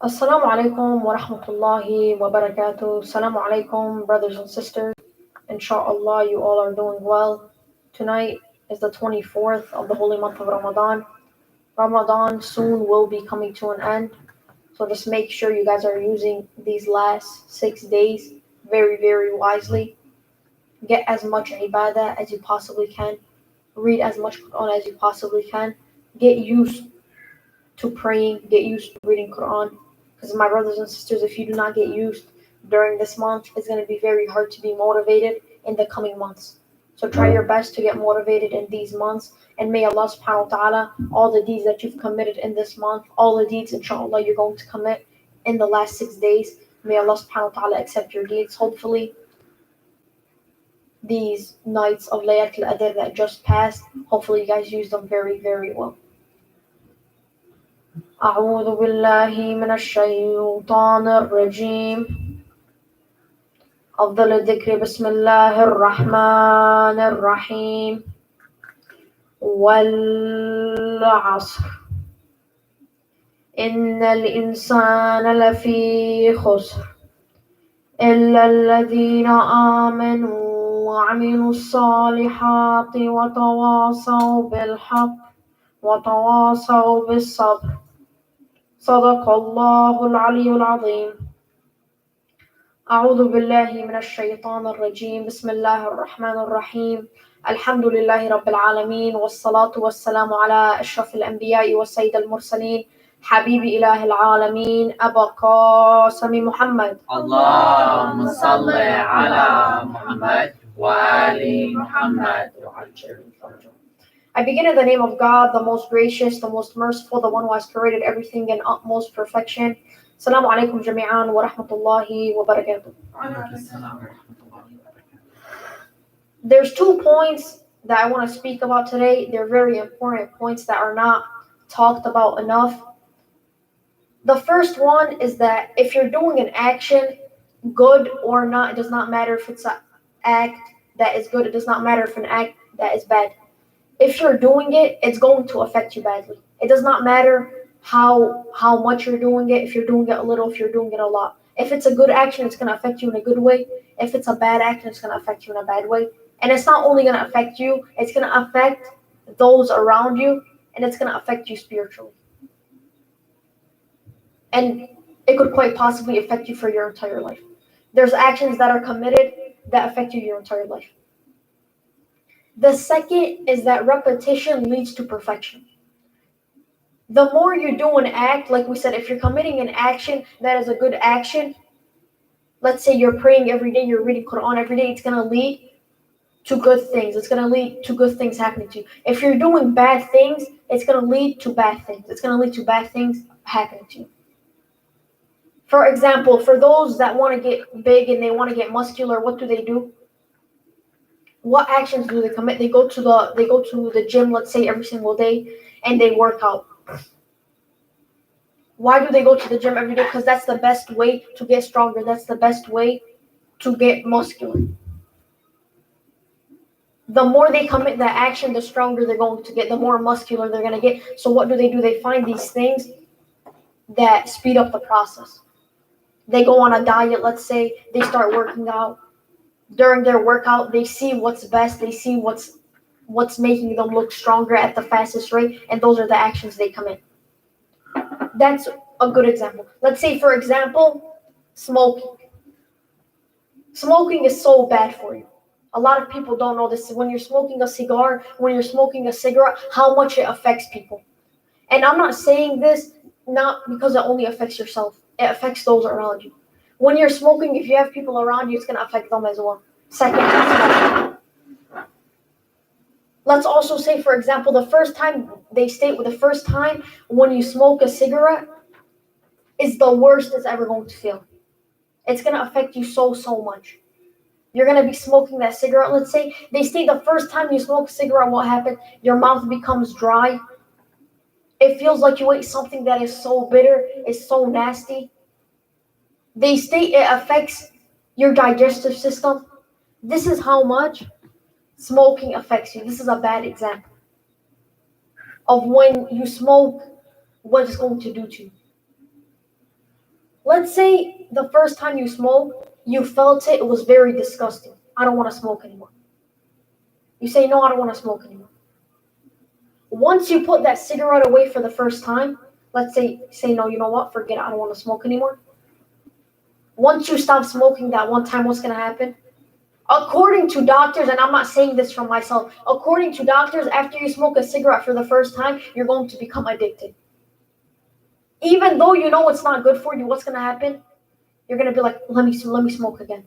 Assalamu alaikum wa rahmatullahi wa barakatuh. Assalamu alaikum, brothers and sisters. Inshallah, you all are doing well. Tonight is the 24th of the holy month of Ramadan. Ramadan soon will be coming to an end. So just make sure you guys are using these last 6 days very, very wisely. Get as much ibadah as you possibly can. Read as much Quran as you possibly can. Get used to praying. Get used to reading Quran. Because my brothers and sisters, if you do not get used during this month, it's going to be very hard to be motivated in the coming months. So try your best to get motivated in these months, and may Allah subhanahu wa ta'ala, all the deeds that you've committed in this month, all the deeds inshallah you're going to commit in the last 6 days, may Allah subhanahu wa ta'ala accept your deeds. Hopefully these nights of Laylatul Qadr that just passed, hopefully you guys use them very, very well. أعوذ بالله من الشيطان الرجيم أفضل الذكر بسم الله الرحمن الرحيم والعصر إن الإنسان لفي خسر إلا الذين آمنوا وعملوا الصالحات وتواصوا بالحق وتواصوا بالصبر صدق الله العلي العظيم أعوذ بالله من الشيطان الرجيم بسم الله الرحمن الرحيم الحمد لله رب العالمين والصلاة والسلام على أشرف الأنبياء والسيد المرسلين حبيب إله العالمين أبا قاسم محمد اللهم صل على محمد وآل محمد. I begin in the name of God, the most gracious, the most merciful, the one who has created everything in utmost perfection. Assalamu alaikum jami'an wa rahmatullahi wa barakatuh. There's 2 points that I want to speak about today. They're very important points that are not talked about enough. The first one is that if you're doing an action, good or not, it does not matter if it's an act that is good, it does not matter if an act that is bad. If you're doing it, it's going to affect you badly. It does not matter how much you're doing it, if you're doing it a little, if you're doing it a lot. If it's a good action, it's going to affect you in a good way. If it's a bad action, it's going to affect you in a bad way. And it's not only going to affect you, it's going to affect those around you, and it's going to affect you spiritually. And it could quite possibly affect you for your entire life. There's actions that are committed that affect you your entire life. The second is that repetition leads to perfection. The more you do an act, like we said, if you're committing an action that is a good action, let's say you're praying every day, you're reading Quran every day, it's going to lead to good things. It's going to lead to good things happening to you. If you're doing bad things, it's going to lead to bad things. It's going to lead to bad things happening to you. For example, for those that want to get big and they want to get muscular, what do? What actions do they commit? They go to the gym, let's say, every single day, and they work out. Why do they go to the gym every day? Because that's the best way to get stronger. That's the best way to get muscular. The more they commit that action, the stronger they're going to get, the more muscular they're going to get. So what do? They find these things that speed up the process. They go on a diet, let's say, they start working out. During their workout, they see what's best, they see what's making them look stronger at the fastest rate, and those are the actions they commit. That's a good example. Let's say, for example, smoking. Smoking is so bad for you. A lot of people don't know this. When you're smoking a cigar, when you're smoking a cigarette, how much it affects people. And I'm not saying this not because it only affects yourself. It affects those around you. When you're smoking, if you have people around you, it's going to affect them as well. Second, let's also say, for example, the first time when you smoke a cigarette is the worst it's ever going to feel. It's going to affect you so much. You're going to be smoking that cigarette. Let's say they state the first time you smoke a cigarette, what happens? Your mouth becomes dry. It feels like you ate something that is so bitter, is so nasty. They state it affects your digestive system. This is how much smoking affects you. This is a bad example of when you smoke, what it's going to do to you. Let's say the first time you smoke, you felt it was very disgusting. I don't want to smoke anymore. You say, no, I don't want to smoke anymore. Once you put that cigarette away for the first time, let's say no, you know what, forget it, I don't want to smoke anymore. Once you stop smoking that one time, what's going to happen? According to doctors, and I'm not saying this from myself, according to doctors, after you smoke a cigarette for the first time, you're going to become addicted. Even though you know it's not good for you, what's going to happen? You're going to be like, let me smoke again.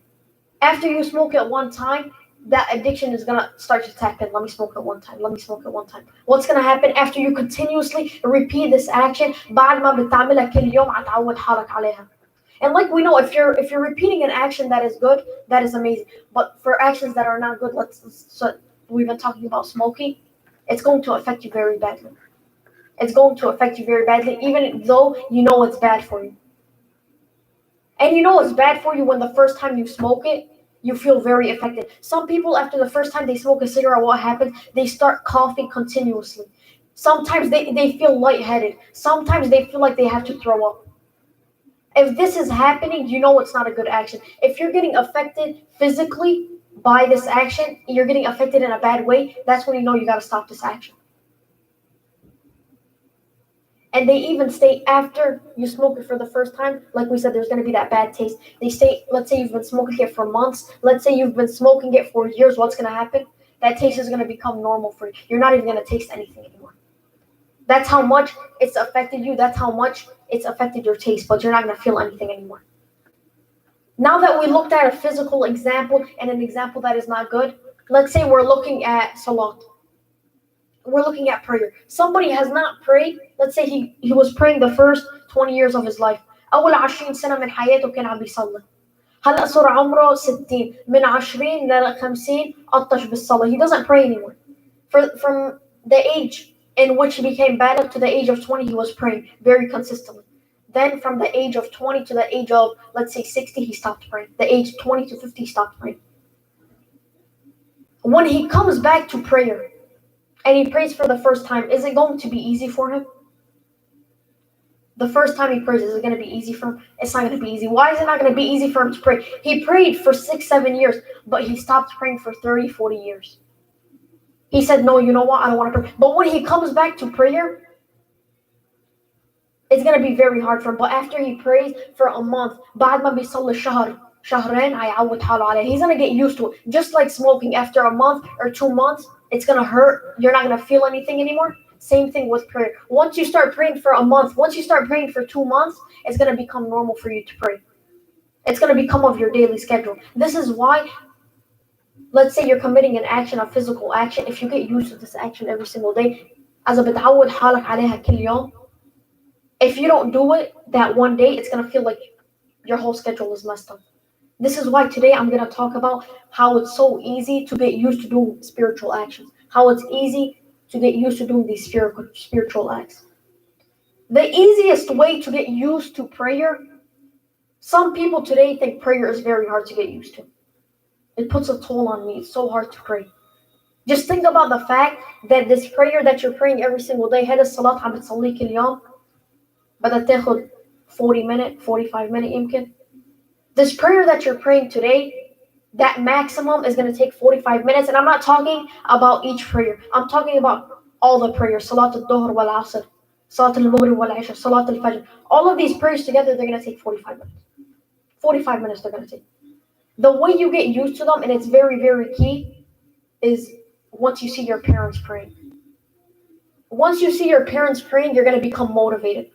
After you smoke it one time, that addiction is going to start to tap in. Let me smoke it one time. Let me smoke it one time. What's going to happen after you continuously repeat this action? بعد ما بتعملها كل يوم هتعود حالك عليها. And like we know, if you're repeating an action that is good, that is amazing. But for actions that are not good, so we've been talking about smoking, it's going to affect you very badly. It's going to affect you very badly, even though you know it's bad for you. And you know it's bad for you when the first time you smoke it, you feel very affected. Some people, after the first time they smoke a cigarette, what happens? They start coughing continuously. Sometimes they feel lightheaded. Sometimes they feel like they have to throw up. If this is happening, you know it's not a good action. If you're getting affected physically by this action, you're getting affected in a bad way, that's when you know you got to stop this action. And they even state after you smoke it for the first time, like we said, there's going to be that bad taste. They state, let's say you've been smoking it for months. Let's say you've been smoking it for years. What's going to happen? That taste is going to become normal for you. You're not even going to taste anything anymore. That's how much it's affected you. That's how much it's affected your taste, but you're not going to feel anything anymore. Now that we looked at a physical example and an example that is not good, let's say we're looking at salat. We're looking at prayer. Somebody has not prayed. Let's say he was praying the first 20 years of his life. أول 20 سنة من حياته كان عم بيصلي. هلا صار عمره 60 من 20 ل 50 قطش بالصلاة. He doesn't pray anymore. From the age in which he became baligh to the age of 20, he was praying very consistently. Then from the age of 20 to the age of, let's say, 60, he stopped praying. The age 20 to 50, he stopped praying. When he comes back to prayer and he prays for the first time, is it going to be easy for him? The first time he prays, is it going to be easy for him? It's not going to be easy. Why is it not going to be easy for him to pray? He prayed for 6-7 years, but he stopped praying for 30-40 years. He said, no, you know what? I don't want to pray. But when he comes back to prayer, it's going to be very hard for him. But after he prays for a month, بعد ما بيصلي شهرين هيعود حاله عليه. He's going to get used to it. Just like smoking, after a month or 2 months, it's going to hurt. You're not going to feel anything anymore. Same thing with prayer. Once you start praying for a month, once you start praying for 2 months, it's going to become normal for you to pray. It's going to become of your daily schedule. This is why, let's say you're committing an action, a physical action. If you get used to this action every single day, as بتعود حالك عليها كل يوم, if you don't do it that one day, it's going to feel like your whole schedule is messed up. This is why today I'm going to talk about how it's so easy to get used to doing spiritual actions. How it's easy to get used to doing these spiritual acts. The easiest way to get used to prayer, some people today think prayer is very hard to get used to. It puts a toll on me. It's so hard to pray. Just think about the fact that this prayer that you're praying every single day, هذا الصلاة عم بتصليه كل يوم, بدها تاخد 40 minutes, 45 minutes يمكن. This prayer that you're praying today, that maximum is going to take 45 minutes. And I'm not talking about each prayer. I'm talking about all the prayers. Salat al-Dhuhr wal-Asr, Salat al-Maghrib wal-Isha, Salat al-Fajr. All of these prayers together, they're going to take 45 minutes. 45 minutes they're going to take. The way you get used to them, and it's very, very key, is once you see your parents praying. Once you see your parents praying, you're going to become motivated.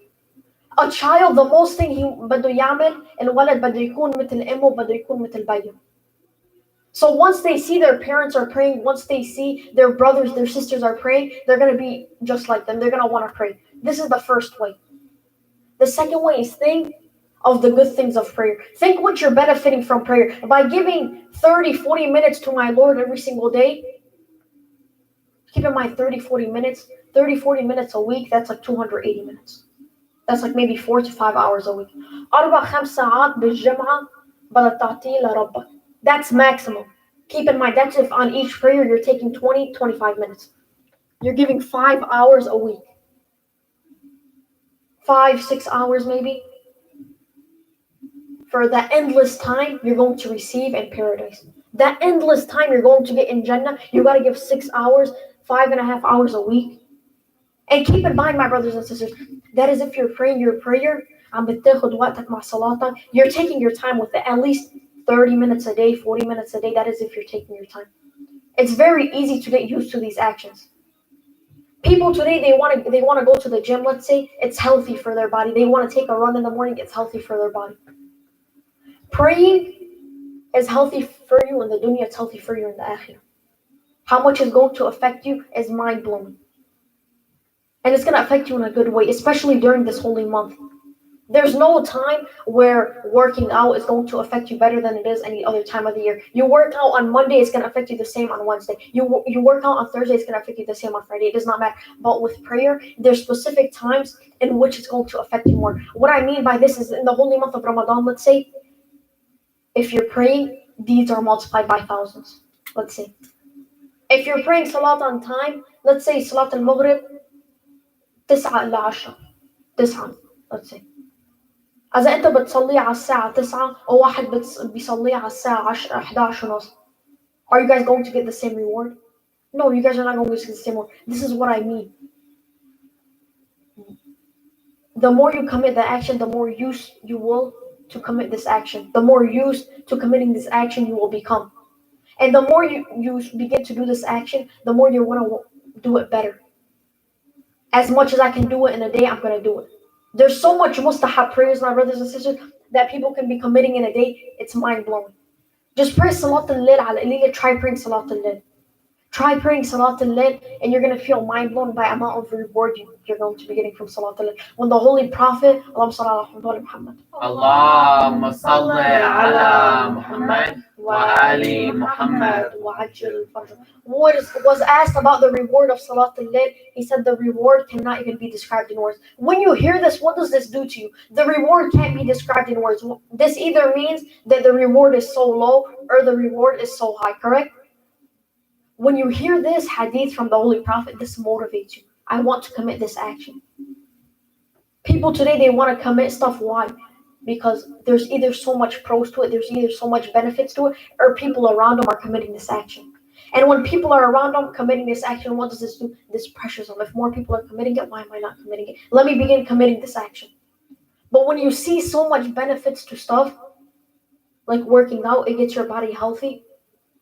A child, the most thing he بده يعمل, الولد بده يكون مثل أمه, بده يكون مثل بيه. So once they see their parents are praying, once they see their brothers, their sisters are praying, they're going to be just like them. They're going to want to pray. This is the first way. The second way is think of the good things of prayer. Think what you're benefiting from prayer. By giving 30, 40 minutes to my Lord every single day, keep in mind 30, 40 minutes a week, that's like 280 minutes. That's like maybe 4 to 5 hours a week. 4-5 ساعات بالجمعة بدك تعطيه لربك. That's maximum. Keep in mind, that's if on each prayer you're taking 20, 25 minutes. You're giving 5 hours a week. 5, 6 hours maybe. for that endless time you're going to receive in paradise. That endless time you're going to get in Jannah, you gotta give 6 hours, 5.5 hours a week. And keep in mind, my brothers and sisters, that is if you're praying your prayer, you're taking your time with it, at least 30 minutes a day, 40 minutes a day. That is if you're taking your time. It's very easy to get used to these actions. People today, they want to go to the gym, let's say. It's healthy for their body. They want to take a run in the morning. It's healthy for their body. Praying is healthy for you in the dunya. It's healthy for you in the akhirah. How much it's going to affect you is mind-blowing. And it's going to affect you in a good way, especially during this holy month. There's no time where working out is going to affect you better than it is any other time of the year. You work out on Monday, it's going to affect you the same on Wednesday. You work out on Thursday, it's going to affect you the same on Friday. It does not matter. But with prayer, there's specific times in which it's going to affect you more. What I mean by this is in the holy month of Ramadan, let's say, if you're praying, deeds are multiplied by thousands. Let's say. If you're praying Salat on time, let's say Salat al-Maghrib, 9 إلى 10. 9, let's say. إذا أنت بتصلي على الساعة 9 أو واحد بيصلي على الساعة 10 11 ونص, are you guys going to get the same reward? No, you guys are not going to get the same reward. This is what I mean. The more you commit the action, the more used you will to commit this action. The more used to committing this action you will become. And the more you begin to do this action, the more you want to do it better. As much as I can do it in a day, I'm going to do it. There's so much mustahab prayers, my brothers and sisters, that people can be committing in a day. It's mind-blowing. Just pray Salat al-Layl ala Aliyah. Try praying Salat al-Layl. Try praying Salat al-Layl, and you're going to feel mind-blown by the amount of reward you're going to be getting from Salat al-Layl. When the Holy Prophet, Allahumma salli ala Muhammad, Allahumma salli ala Muhammad wa ali Muhammad was asked about the reward of Salat al-Layl, he said the reward cannot even be described in words. When you hear this, what does this do to you? The reward can't be described in words. This either means that the reward is so low or the reward is so high, correct? When you hear this hadith from the Holy Prophet, this motivates you. I want to commit this action. People today, they want to commit stuff. Why? Because there's either so much pros to it, there's either so much benefits to it, or people around them are committing this action. And when people are around them committing this action, what does this do? This pressures them. If more people are committing it, why am I not committing it? Let me begin committing this action. But when you see so much benefits to stuff, like working out, it gets your body healthy,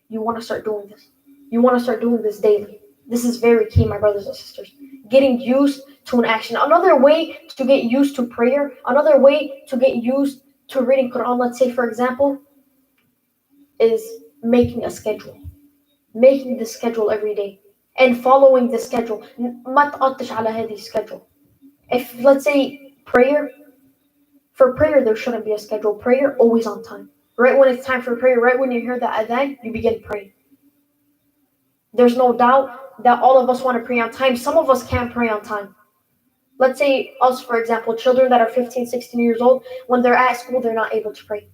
you want to start doing this. You want to start doing this daily. This is very key, my brothers and sisters. Getting used to an action. Another way to get used to prayer, another way to get used to reading Quran, let's say, for example, is making a schedule. Making the schedule every day and following the schedule. ما تقطش على هذه schedule. If, let's say, for prayer, there shouldn't be a schedule. Prayer, always on time. Right when it's time for prayer, right when you hear the adhan, you begin praying. There's no doubt that all of us want to pray on time. Some of us can't pray on time. Let's say us, for example, children that are 15, 16 years old, when they're at school, they're not able to pray.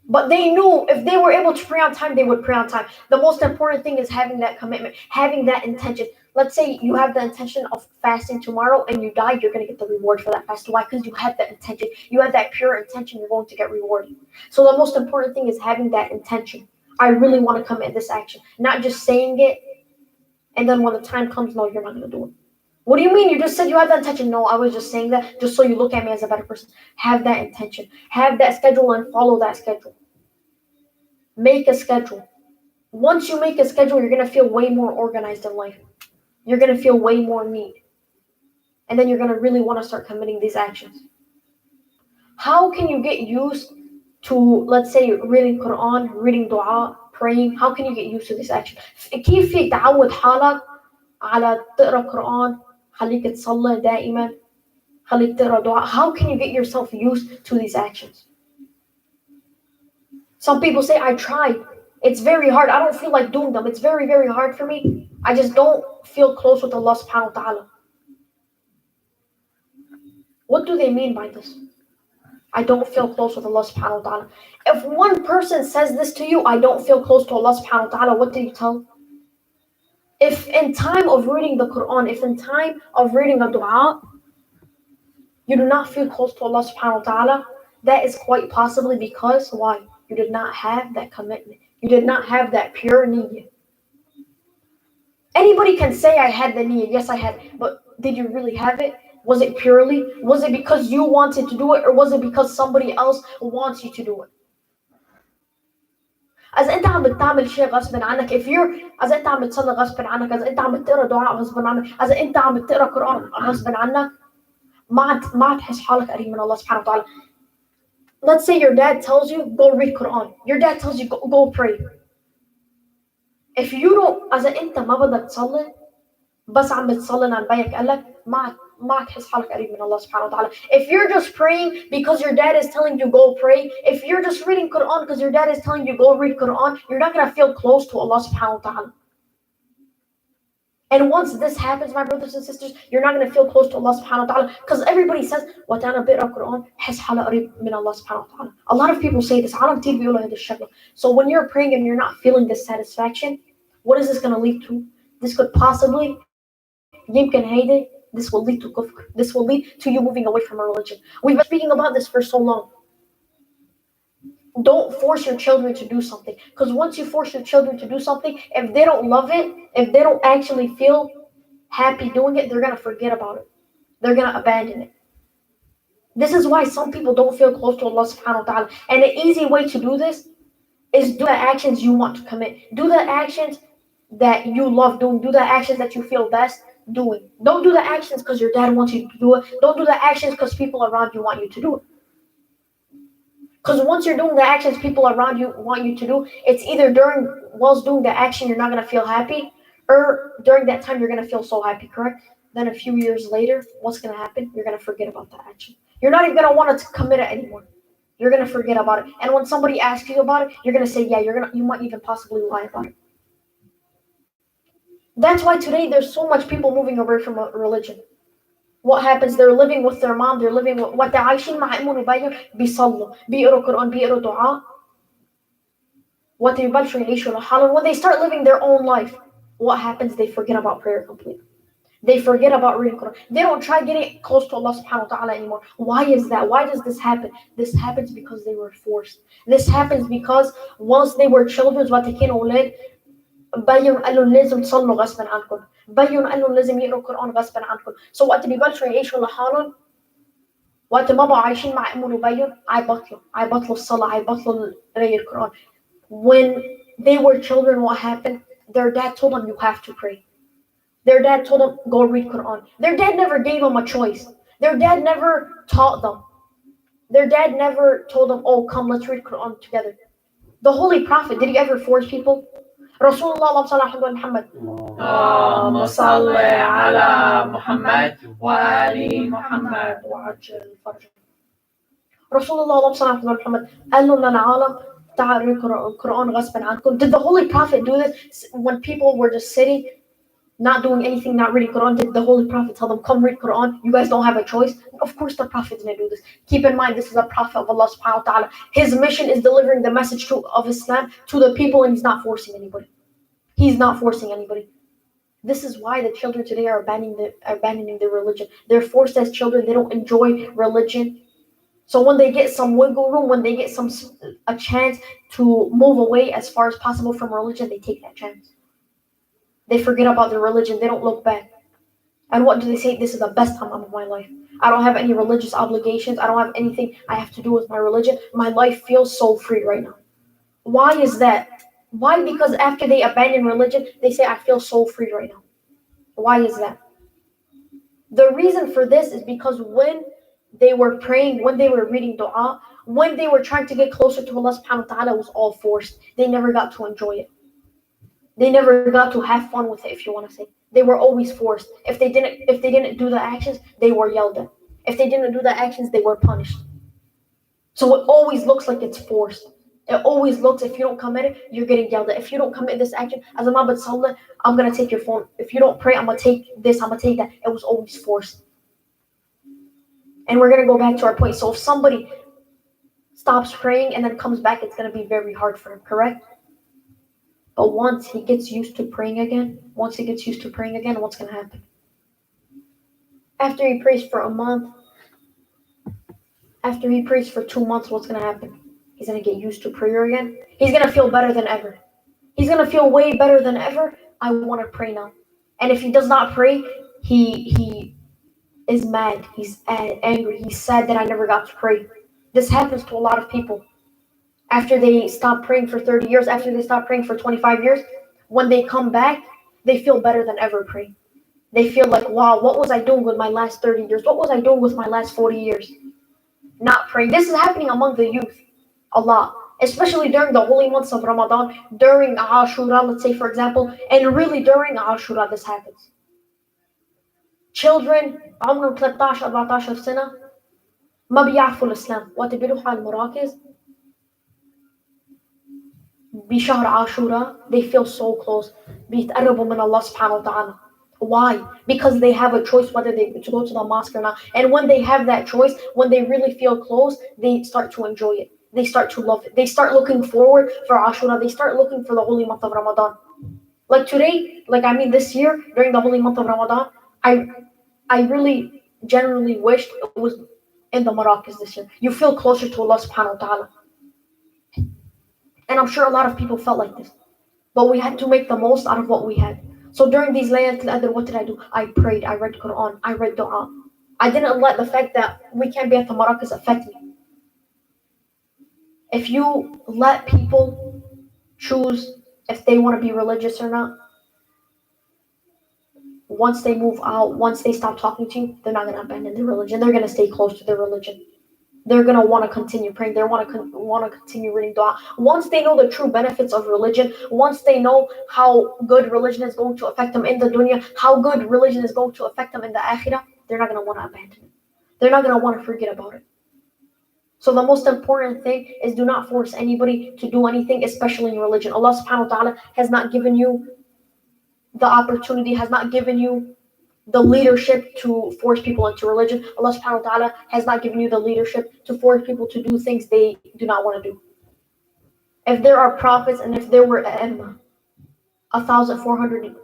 But they knew if they were able to pray on time, they would pray on time. The most important thing is having that commitment, having that intention. Let's say you have the intention of fasting tomorrow and you die, you're going to get the reward for that fast. Why? Because you had that intention. You had that pure intention, you're going to get rewarded. So the most important thing is having that intention. I really want to commit this action. Not just saying it, and then when the time comes, no, you're not going to do it. What do you mean? You just said you had that intention. No, I was just saying that just so you look at me as a better person. Have that intention. Have that schedule and follow that schedule. Make a schedule. Once you make a schedule, you're going to feel way more organized in life. You're going to feel way more neat. And then you're going to really want to start committing these actions. How can you get used to, let's say, reading Quran, reading dua, praying? How can you get used to this action? كيف فيك تعود حالك على تقرأ قرآن، خليك تصلي دائما، خليك تقرأ دعاء. How can you get yourself used to these actions? Some people say, I tried. It's very hard. I don't feel like doing them. It's very, very hard for me. I just don't feel close with Allah subhanahu wa ta'ala. What do they mean by this? I don't feel close with Allah subhanahu wa ta'ala. If one person says this to you, I don't feel close to Allah subhanahu wa ta'ala, what do you tell? If in time of reading the Quran, if in time of reading a dua, you do not feel close to Allah subhanahu wa ta'ala, That is quite possibly because why? You did not have that commitment. You did not have that pure niyyah. Anybody can say I had the niyyah. Yes, I had. But did you really have it? Was it purely? Was it because you wanted to do it, or was it because somebody else wants you to do it? إذا أنت عم بتعمل شيء غصب عنك, إذا أنت عم بتصلي غصب عنك, إذا أنت عم بتقرا دعاء غصب عنك, إذا أنت عم بتقرا قرآن غصب عنك, ما تحس حالك قريب من الله سبحانه وتعالى. Let's say your dad tells you go read Quran. Your dad tells you go pray. If you don't, إذا أنت ما بدك تصلي بس عم بتصلي عن بيك قال لك ما تحس حالك قريب من الله سبحانه وتعالى. If you're just praying because your dad is telling you go pray, if you're just reading Quran because your dad is telling you go read Quran, you're not going to feel close to Allah subhanahu wa ta'ala. And once this happens, my brothers and sisters, you're not going to feel close to Allah subhanahu wa ta'ala, because everybody says وَتَعَنَا بِقْرَأ Quran حس حالة قريب من Allah subhanahu wa ta'ala. A lot of people say this. عالم كتير بيقولوا هذا الشغلة. So when you're praying and you're not feeling this satisfaction, what is this going to lead to? This could possibly, يمكن هيدا, this will lead to kufr. This will lead to you moving away from a religion. We've been speaking about this for so long. Don't force your children to do something, because once you force your children to do something, if they don't love it, if they don't actually feel happy doing it, they're going to forget about it. They're going to abandon it. This is why some people don't feel close to Allah subhanahu wa ta'ala. And an easy way to do this is do the actions you want to commit. Do the actions that you love doing. Do the actions that you feel best doing. Don't do the actions because your dad wants you to do it. Don't do the actions because people around you want you to do it. Because once you're doing the actions people around you want you to do, it's either whilst doing the action you're not going to feel happy, or during that time you're going to feel so happy, correct? Then a few years later, what's going to happen? You're going to forget about that action. You're not even going to want to commit it anymore. You're going to forget about it. And when somebody asks you about it, you're going to say, yeah, you might even possibly lie about it. That's why today there's so much people moving away from religion. What happens? They're living with their mom. They're living with what they're عايشين مع أمهم وبيهم بيصلوا بيقروا قرآن بيقروا دعاء. What يبلشوا يعيشوا لحالهم. When they start living their own life, what happens? They forget about prayer completely. They forget about reading Quran. They don't try getting close to Allah subhanahu wa ta'ala anymore. Why is that? Why does this happen? This happens because they were forced. This happens because once they were children, وقت كانوا أولاد, بينوا قالوا لازم تصلوا غصبا عنكم. بينوا قالوا لازم يقروا القرآن غصبا عنكم. So وقت بيبلشوا يعيشوا لحالهم, وقت ما بقوا عايشين مع أمهم وبيهم, عيبطلوا الصلاة, عيبطلوا قراية القرآن. When they were children, what happened? Their dad told them, you have to pray. Their dad told them, go read Quran. Their dad never gave them a choice. Their dad never taught them. Their dad never told them, oh, come, let's read Quran together. The Holy Prophet, did he ever force people? Rasulullah Muhammad. اللهم صل على محمد وآل محمد وعجل فرجه. Rasulullah Muhammad قال لهم للعالم تعالوا اقرأوا القرآن غصبا عنكم. Did the Holy Prophet do this when people were just sitting, not doing anything, not reading Quran? Did the Holy Prophet tell them, come read Quran, you guys don't have a choice? Of course the Prophet didn't do this. Keep in mind, this is a Prophet of Allah subhanahu wa ta'ala. His mission is delivering the message of Islam to the people, and he's not forcing anybody. He's not forcing anybody. This is why the children today are abandoning their religion. They're forced as children. They don't enjoy religion. So when they get some wiggle room, when they get a chance to move away as far as possible from religion, they take that chance. They forget about their religion. They don't look back. And what do they say? This is the best time of my life. I don't have any religious obligations. I don't have anything I have to do with my religion. My life feels so free right now. Why is that? Why? Because after they abandon religion, they say, I feel so free right now. Why is that? The reason for this is because when they were praying, when they were reading dua, when they were trying to get closer to Allah subhanahu wa ta'ala, it was all forced. They never got to enjoy it. They never got to have fun with it, if you want to say. They were always forced. If they didn't do the actions, they were yelled at. If they didn't do the actions, they were punished. So it always looks like it's forced. It always looks, if you don't commit it, you're getting yelled at. If you don't commit this action, as a ma bتصلي, I'm going to take your phone. If you don't pray, I'm going to take this, I'm going to take that. It was always forced. And we're going to go back to our point. So if somebody stops praying and then comes back, it's going to be very hard for him, correct? But once he gets used to praying again, what's going to happen? After he prays for a month, After he prays for 2 months, what's going to happen? He's going to get used to prayer again. He's going to feel better than ever. He's going to feel way better than ever. I want to pray now. And if he does not pray, he is mad. He's angry. He's sad that I never got to pray. This happens to a lot of people. After they stop praying for 30 years, after they stop praying for 25 years, when they come back, they feel better than ever praying. They feel like, wow, what was I doing with my last 30 years? What was I doing with my last 40 years? Not praying. This is happening among the youth a lot, especially during the holy months of Ramadan, during Ashura, let's say, for example, and really during Ashura, this happens. Children عمرهم 13 14 سنة ما بيعرفوا الإسلام وقت بيروحوا على المراكز بشهر عاشوراء they feel so close بيتقربوا من الله سبحانه وتعالى. Why? Because they have a choice whether they to go to the mosque or not. And when they have that choice, when they really feel close, they start to enjoy it. They start to love it. They start looking forward for Ashura. They start looking for the holy month of Ramadan. Like today, this year, during the holy month of Ramadan, I really genuinely wished it was in the Maracas this year. You feel closer to Allah subhanahu wa ta'ala. And I'm sure a lot of people felt like this. But we had to make the most out of what we had. So during these Laylatul Qadr, what did I do? I prayed, I read Quran, I read Dua. I didn't let the fact that we can't be at the Maracas affect me. If you let people choose if they want to be religious or not, once they move out, once they stop talking to you, they're not going to abandon their religion. They're going to stay close to their religion. They're going to want to continue praying. They want to continue reading dua. Once they know the true benefits of religion, once they know how good religion is going to affect them in the dunya, how good religion is going to affect them in the akhirah, they're not going to want to abandon it. They're not going to want to forget about it. So the most important thing is do not force anybody to do anything, especially in religion. Allah subhanahu wa ta'ala has not given you the opportunity, has not given you the leadership to force people into religion. Allah subhanahu wa ta'ala has not given you the leadership to force people to do things they do not want to do. If there are prophets and if there were 1,400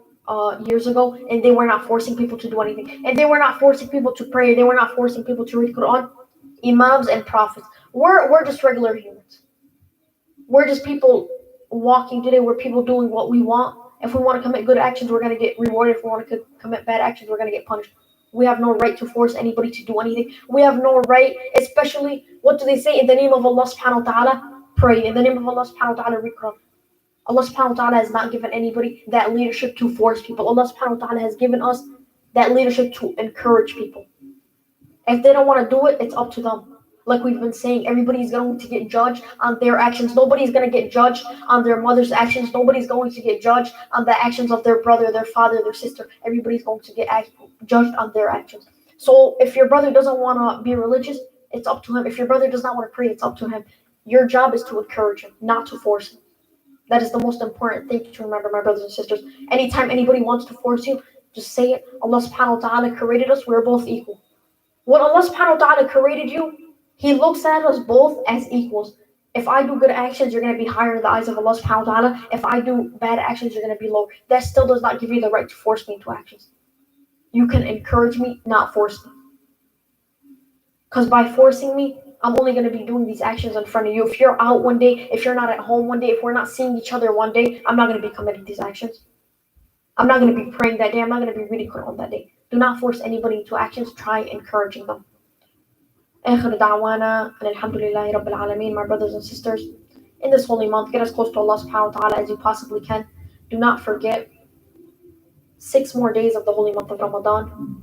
years ago and they were not forcing people to do anything, and they were not forcing people to pray, they were not forcing people to read Quran, imams and prophets, we're just regular humans. We're just people walking today. We're people doing what we want. If we want to commit good actions, we're going to get rewarded. If we want to commit bad actions, we're going to get punished. We have no right to force anybody to do anything. We have no right, especially, what do they say? In the name of Allah subhanahu wa ta'ala, pray. In the name of Allah subhanahu wa ta'ala, read Quran. Allah subhanahu wa ta'ala has not given anybody that leadership to force people. Allah subhanahu wa ta'ala has given us that leadership to encourage people. If they don't want to do it, it's up to them. Like we've been saying, everybody's going to get judged on their actions. Nobody's going to get judged on their mother's actions. Nobody's going to get judged on the actions of their brother, their father, their sister. Everybody's going to get judged on their actions. So if your brother doesn't want to be religious, it's up to him. If your brother does not want to pray, it's up to him. Your job is to encourage him, not to force him. That is the most important thing to remember, my brothers and sisters. Anytime anybody wants to force you, just say it. Allah subhanahu wa ta'ala created us. We're both equal. When Allah subhanahu wa ta'ala created you, He looks at us both as equals. If I do good actions, you're going to be higher in the eyes of Allah subhanahu wa ta'ala. If I do bad actions, you're going to be lower. That still does not give you the right to force me into actions. You can encourage me, not force me. Because by forcing me, I'm only going to be doing these actions in front of you. If you're out one day, if you're not at home one day, if we're not seeing each other one day, I'm not going to be committing these actions. I'm not going to be praying that day. I'm not going to be reading Quran that day. Do not force anybody into actions. Try encouraging them. آخر دعوانا and alhamdulillahi rabbil alameen. My brothers and sisters, in this holy month, get as close to Allah subhanahu wa ta'ala as you possibly can. Do not forget 6 more days of the holy month of Ramadan.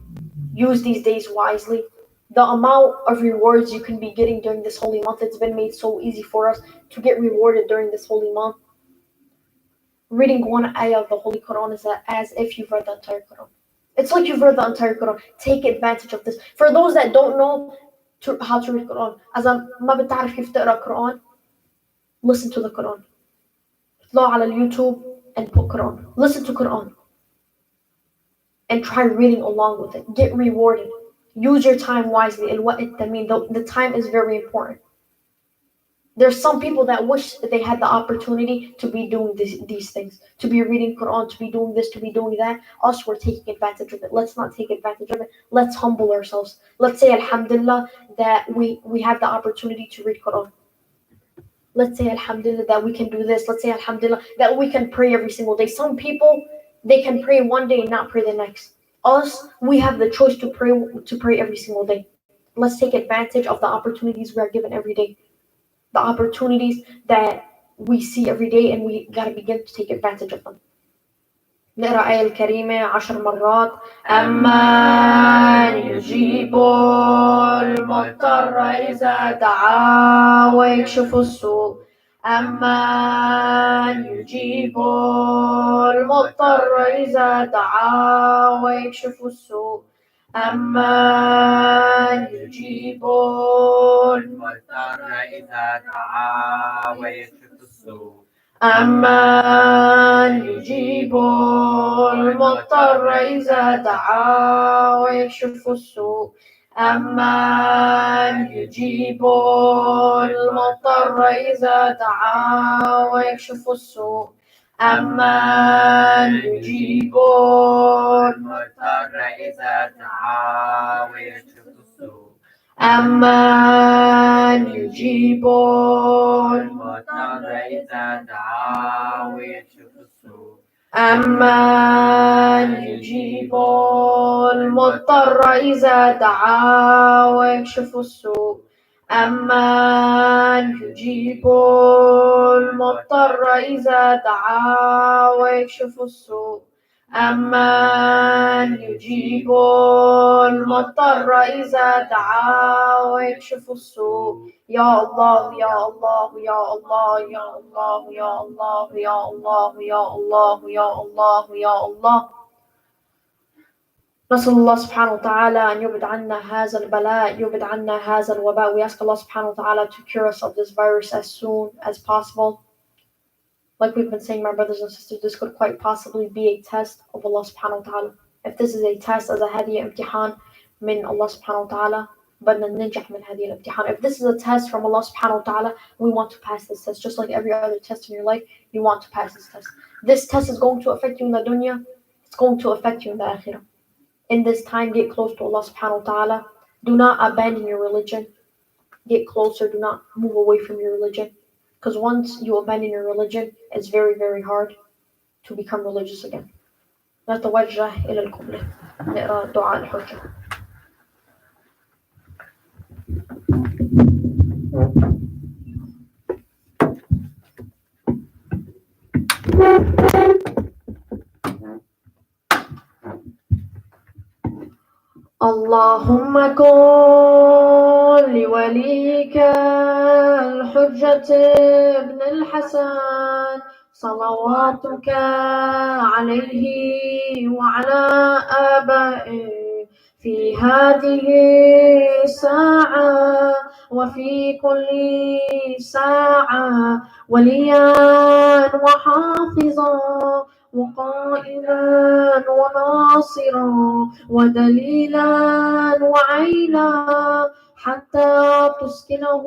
Use these days wisely. The amount of rewards you can be getting during this holy month, it's been made so easy for us to get rewarded during this holy month. Reading one ayah of the Holy Quran is as if you've read the entire Quran. It's like you've read the entire Quran. Take advantage of this. For those that don't know how to read Quran, as ما بتعرف كيف تقرأ Quran, listen to the Quran. اطلع على YouTube and put Quran. Listen to Quran. And try reading along with it. Get rewarded. Use your time wisely. The time is very important. There's some people that wish that they had the opportunity to be doing these things, to be reading Quran, to be doing this, to be doing that. Us, we're taking advantage of it. Let's not take advantage of it. Let's humble ourselves. Let's say Alhamdulillah that we have the opportunity to read Quran. Let's say Alhamdulillah that we can do this. Let's say Alhamdulillah that we can pray every single day. Some people, they can pray one day and not pray the next. Us, we have the choice to pray every single day. Let's take advantage of the opportunities we are given every day. The opportunities that we see every day, and we gotta begin to take advantage of them. نقرأ آية الكريمة 10 مرات. أمن يجيب المضطر إذا دعا ويكشف السوء أمن يجيب المضطر إذا دعا ويكشف السوء أمن يجيب المضطر إذا دعا ويكشف السوء أمن يجيب المضطر إذا دعا ويكشف السوء أمن يجيب المضطر إذا دعا ويكشف السوء أمن يجيب المضطر إذا دعا ويكشف السوء أمن يجيب المضطر إذا دعا ويكشف السوء أمن يجيب المضطر إذا دعا ويكشف السوء أمن يجيب المضطر إذا دعا ويكشف السوء أمن يجيب المضطر إذا دعا ويكشف السوء يا الله يا الله يا الله يا الله يا الله يا الله يا الله يا الله يا الله. نسأل الله سبحانه وتعالى أن يبعد عنا هذا البلاء, يبعد عنا هذا الوباء. We ask Allah subhanahu wa ta'ala to cure us of this virus as soon as possible. Like we've been saying, my brothers and sisters, this could quite possibly be a test of Allah subhanahu wa ta'ala. If this is a test as a هذه امتحان من Allah subhanahu wa ta'ala, بدنا ننجح من هذه الامتحان. If this is a test from Allah subhanahu wa ta'ala, we want to pass this test. Just like every other test in your life, you want to pass this test. This test is going to affect you in the dunya. It's going to affect you in the akhirah. In this time, get close to Allah subhanahu wa ta'ala. Do not abandon your religion. Get closer. Do not move away from your religion. Because once you abandon your religion, it's very, very hard to become religious again. نتوجه إلى القبلة. نقرأ دعاء الحجة. اللهم كن لوليك الحجة ابن الحسن صلواتك عليه وعلى آبائه في هذه الساعة وفي كل ساعة وليا وحافظا وقائلا وناصرا ودليلا وعينا حتى تسكنه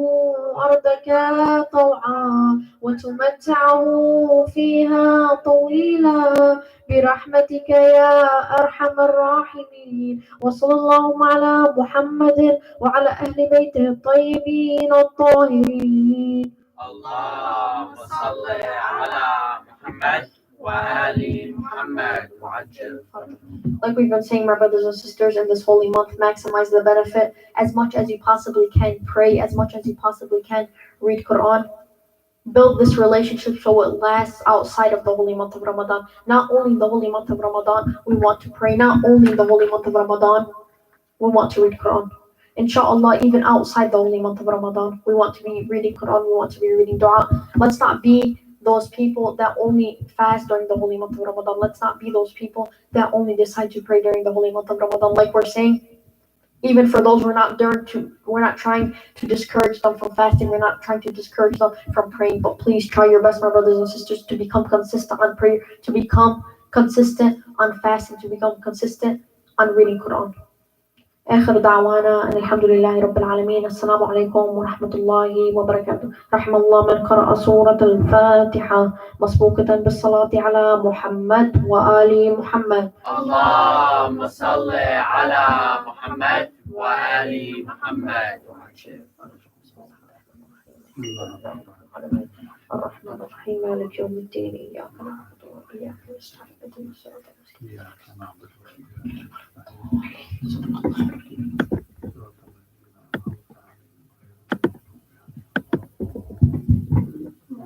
أرضك طوعا وتمتعه فيها طويلا برحمتك يا أرحم الراحمين. وصلى الله على محمد وعلى أهل بيته الطيبين الطاهرين. اللهم صل على محمد وآل محمد وعجل فرجه. Like we've been saying, my brothers and sisters, in this holy month, maximize the benefit as much as you possibly can. Pray as much as you possibly can. Read Quran. Build this relationship so it lasts outside of the holy month of Ramadan. Not only in the holy month of Ramadan, we want to pray. Not only in the holy month of Ramadan, we want to read Quran. Inshallah, even outside the holy month of Ramadan, we want to be reading Quran, we want to be reading dua. Let's not be those people that only fast during the holy month of Ramadan. Let's not be those people that only decide to pray during the holy month of Ramadan. Like we're saying, even for those we're not trying to discourage them from fasting, we're not trying to discourage them from praying, but please try your best, my brothers and sisters, to become consistent on prayer, to become consistent on fasting, to become consistent on reading Quran. آخر دعوانا أن الحمد لله رب العالمين. السلام عليكم ورحمة الله وبركاته. رحم الله من قرأ سورة الفاتحة مسبوقة بالصلاة على محمد وآل محمد. اللهم صل على محمد وآل محمد. الرحمن الرحيم مالك يوم الدين إياك نعبد وإياك نستعين اهدنا الصراط المستقيم.